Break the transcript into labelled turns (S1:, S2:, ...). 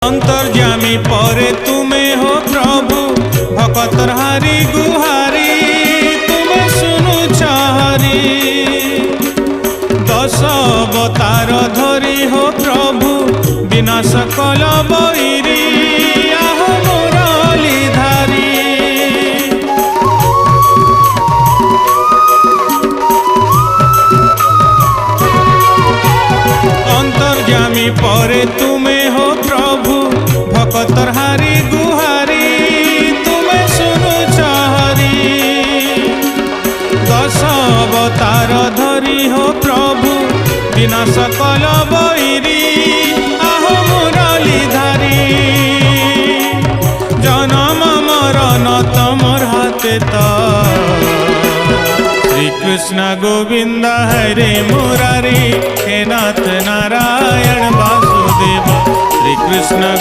S1: अंतर्यामी परे तुमे हो प्रभु भक्तर हारी गुहारी तुमे सुनु चारी। दश अवतार धरी हो प्रभु विनाश कल बैरी आह मुरली धारी। अंतर्यामी परे तुमे हो प्रभु भक्तर हारी गुहारी तुमे सुनु चारी। दश अवतार धरी हो प्रभु विनाश कल बैरी आह मुरली धारी। जनम मरण तमर हाथे श्री कृष्ण गोविंद हरे मुरारी हे नाथ नारायण वासुदेव श्री कृष्ण।